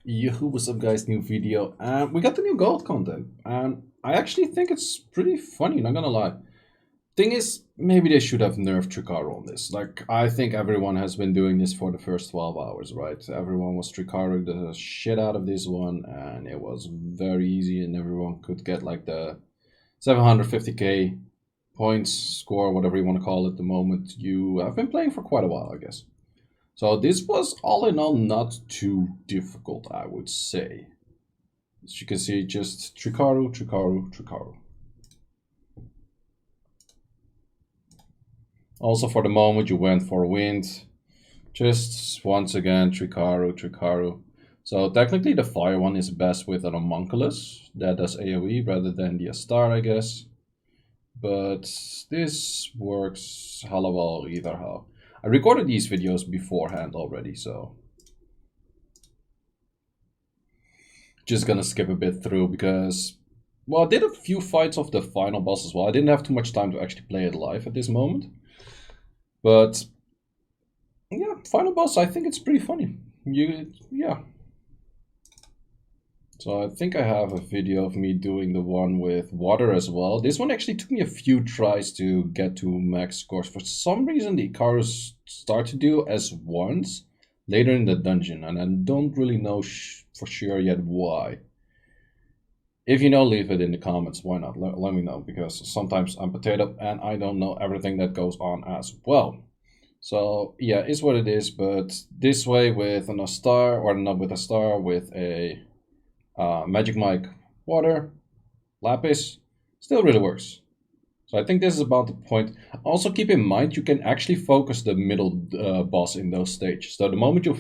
Yahoo, what's up guys, new video, and we got the new gold content, and I actually think it's pretty funny, not gonna lie. Thing is, maybe they should have nerfed Tricaru on this. Like, I think everyone has been doing this for the first 12 hours, right? Everyone was Tricaru the shit out of this one, and it was very easy, and everyone could get like the 750k points, score, whatever you want to call it, the moment you have been playing for quite a while, I guess. So this was all in all not too difficult, I would say. As you can see, just Tricaru, Tricaru, Tricaru. Also for the moment you went for wind. Just once again Tricaru, Tricaru. So technically the fire one is best with an homunculus. That does AoE rather than the Astar, I guess. But this works hella well either how. I recorded these videos beforehand already, so just gonna skip a bit through because, well, I did a few fights of the final boss as well. I didn't have too much time to actually play it live at this moment, but yeah, final boss, I think it's pretty funny. Yeah. So I think I have a video of me doing the one with water as well. This one actually took me a few tries to get to max scores. For some reason, the Icarus start to do as once later in the dungeon, and I don't really know for sure yet why. If you know, leave it in the comments. Why not? Let me know, because sometimes I'm potato and I don't know everything that goes on as well. So yeah, it's what it is. But this way with a star, or not with a star, with a Magic Mike water, lapis, still really works. So I think this is about the point. Also keep in mind you can actually focus the middle boss in those stages. So the moment you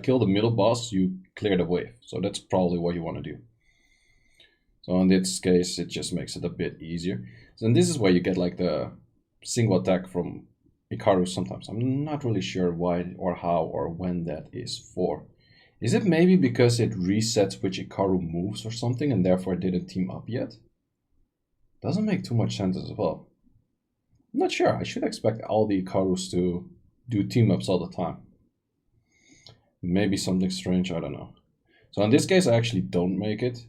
kill the middle boss, you clear the wave. So that's probably what you want to do. So in this case, it just makes it a bit easier. So this is where you get like the single attack from Icarus sometimes. I'm not really sure why or how or when that is for. Is it maybe because it resets which Ikaru moves or something and therefore it didn't team up yet? Doesn't make too much sense as well. I'm not sure. I should expect all the Ikarus to do team ups all the time. Maybe something strange, I don't know. So in this case, I actually don't make it.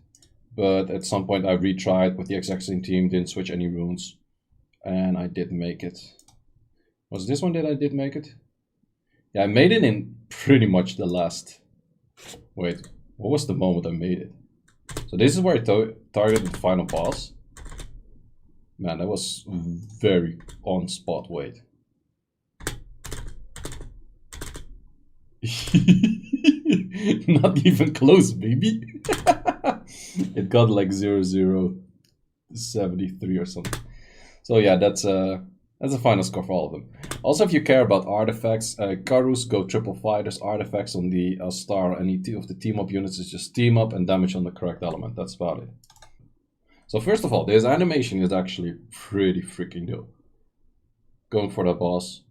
But at some point I retried with the exact same team, didn't switch any runes. And I did make it. Was this one that I did make it? Yeah, I made it in pretty much the last... Wait, what was the moment I made it? So this is where I targeted the final boss. Man, that was very on spot. Wait. Not even close, baby. It got like 0073 or something. So yeah, that's a final score for all of them. Also, if you care about artifacts, Karus go triple fighters. Artifacts on the star, any of the team up units is just team up and damage on the correct element. That's about it. So first of all, this animation is actually pretty freaking dope. Going for the boss.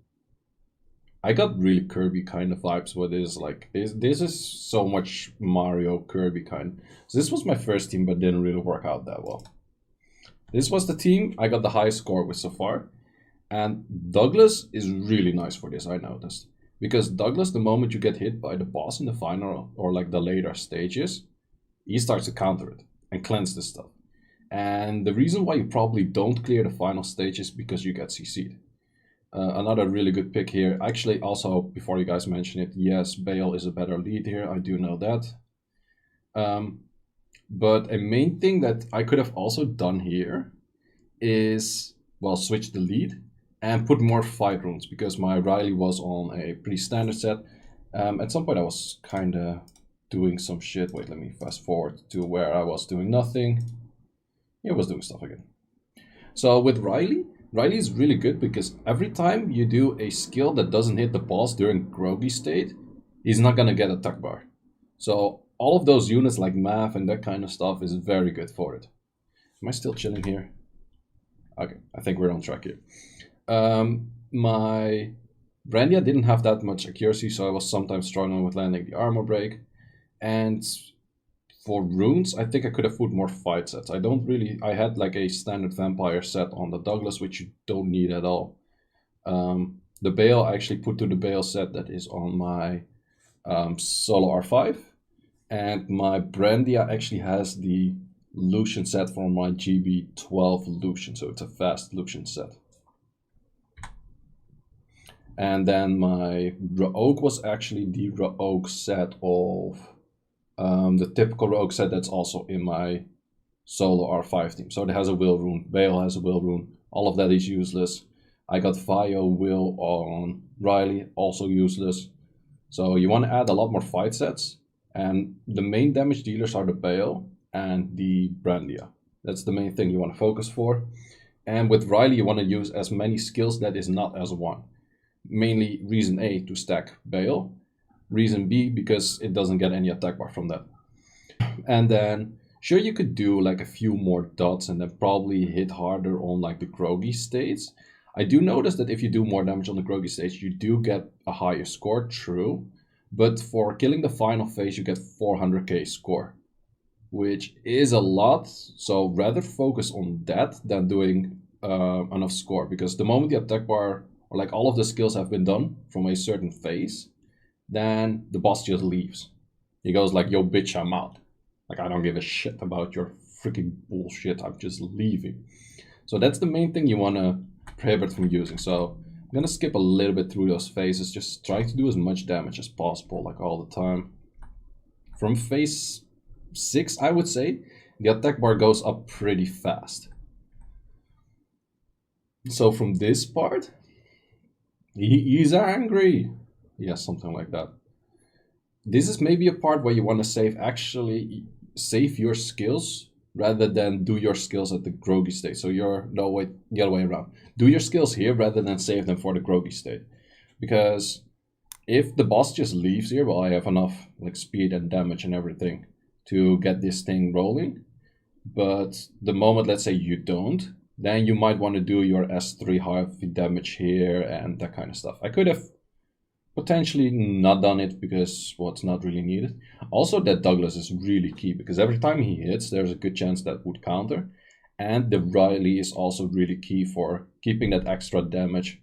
I got really Kirby kind of vibes with this. Like this is so much Mario Kirby kind. So this was my first team, but didn't really work out that well. This was the team I got the highest score with so far. And Douglas is really nice for this, I noticed. Because Douglas, the moment you get hit by the boss in the final or like the later stages, he starts to counter it and cleanse this stuff. And the reason why you probably don't clear the final stage is because you get CC'd. Another really good pick here. Actually, also, before you guys mention it, yes, Bale is a better lead here. I do know that. But a main thing that I could have also done here is, well, switch the lead and put more fight runes, because my Riley was on a pretty standard set. At some point I was kind of doing some shit. Wait, let me fast forward to where I was doing nothing. Yeah, I was doing stuff again. So with Riley is really good because every time you do a skill that doesn't hit the boss during groggy state, he's not gonna get attack bar. So all of those units like math and that kind of stuff is very good for it. Am I still chilling here? Okay, I think we're on track here. My Brandia didn't have that much accuracy, so I was sometimes struggling with landing the armor break. And for runes, I think I could have put more fight sets. I had like a standard vampire set on the Douglas, which you don't need at all. The Bale, I actually put to the Bale set that is on my solo R5. And my Brandia actually has the Lucian set for my GB12 Lucian, so it's a fast Lucian set. And then my Rogue was actually the Rogue set of the typical Rogue set that's also in my solo R5 team. So it has a will rune, Bale has a will rune, all of that is useless. I got Vio will on Riley, also useless. So you want to add a lot more fight sets, and the main damage dealers are the Bale and the Brandia. That's the main thing you want to focus for. And with Riley, you want to use as many skills that is not as one. Mainly reason A, to stack Bale. Reason B, because it doesn't get any attack bar from that. And then, sure, you could do like a few more dots and then probably hit harder on like the groggy states. I do notice that if you do more damage on the groggy stage, you do get a higher score, true. But for killing the final phase, you get 400k score, which is a lot. So rather focus on that than doing enough score. Because the moment the attack bar, or like all of the skills have been done from a certain phase, then the boss just leaves. He goes like, yo bitch, I'm out. Like, I don't give a shit about your freaking bullshit, I'm just leaving. So that's the main thing you want to prohibit from using. So I'm gonna skip a little bit through those phases, just try to do as much damage as possible, like all the time. From phase 6, I would say, the attack bar goes up pretty fast. So from this part, he's angry. Yeah, something like that. This is maybe a part where you want to actually save your skills rather than do your skills at the groggy state. So no, wait, the other way around. Do your skills here rather than save them for the groggy state. Because if the boss just leaves here, well, I have enough like speed and damage and everything to get this thing rolling. But the moment, let's say you don't, then you might want to do your S3 heavy damage here and that kind of stuff. I could have potentially not done it because, well, it's not really needed. Also, that Douglas is really key because every time he hits, there's a good chance that would counter. And the Riley is also really key for keeping that extra damage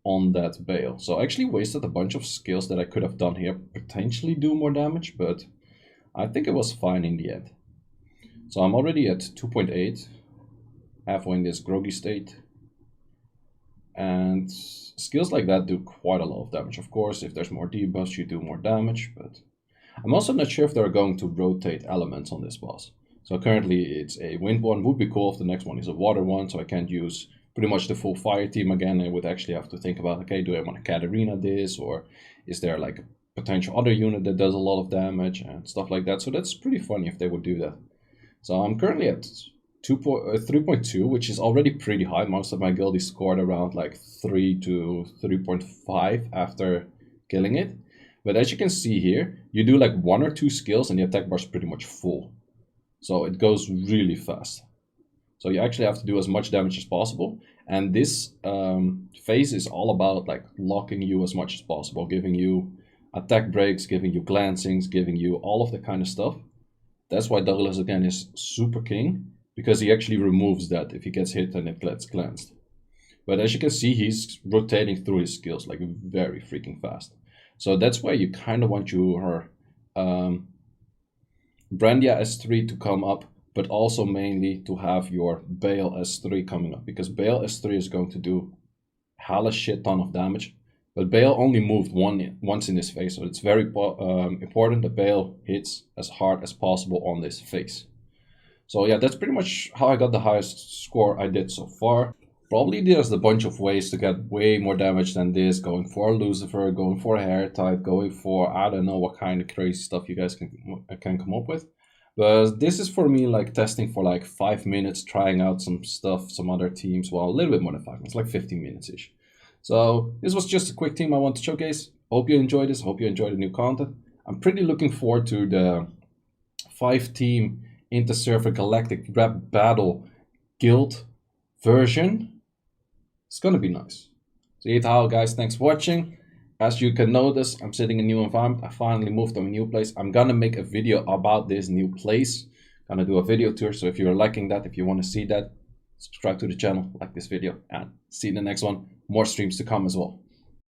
on that Bale. So I actually wasted a bunch of skills that I could have done here, potentially do more damage, but I think it was fine in the end. So I'm already at 2.8, halfway in this groggy state. And skills like that do quite a lot of damage. Of course, if there's more debuffs, you do more damage, but I'm also not sure if they're going to rotate elements on this boss. So currently it's a wind one, would be cool if the next one is a water one, so I can't use pretty much the full fire team again. I would actually have to think about, okay, do I want to Katarina this, or is there like a potential other unit that does a lot of damage and stuff like that. So that's pretty funny if they would do that. So I'm currently at 3.2, which is already pretty high. Most of my guildies scored around like 3 to 3.5 after killing it. But as you can see here, you do like 1 or 2 skills and the attack bar is pretty much full. So it goes really fast. So you actually have to do as much damage as possible. And this phase is all about like locking you as much as possible, giving you attack breaks, giving you glancings, giving you all of that kind of stuff. That's why Douglas again is super king, because he actually removes that if he gets hit and it gets glanced. But as you can see, he's rotating through his skills like very freaking fast. So that's why you kind of want your Brandia S3 to come up, but also mainly to have your Bale S3 coming up, because Bale S3 is going to do hella shit ton of damage. But Bale only moved once in this phase, so it's very important that Bale hits as hard as possible on this phase. So yeah, that's pretty much how I got the highest score I did so far. Probably there's a bunch of ways to get way more damage than this, going for Lucifer, going for Hair Type, going for I don't know what kind of crazy stuff you guys can come up with. But this is for me like testing for like 5 minutes, trying out some stuff, some other teams. Well, a little bit more than 5 minutes, like 15 minutes-ish. So this was just a quick team I want to showcase. Hope you enjoyed this. Hope you enjoyed the new content. I'm pretty looking forward to the 5-team Inter-Server Galactic Rap Battle Guild version. It's gonna be nice. So yeah, how guys, thanks for watching. As you can notice, I'm sitting in a new environment. I finally moved to a new place. I'm gonna make a video about this new place. Gonna do a video tour. So if you're liking that, if you want to see that, subscribe to the channel, like this video, and see you in the next one. More streams to come as well.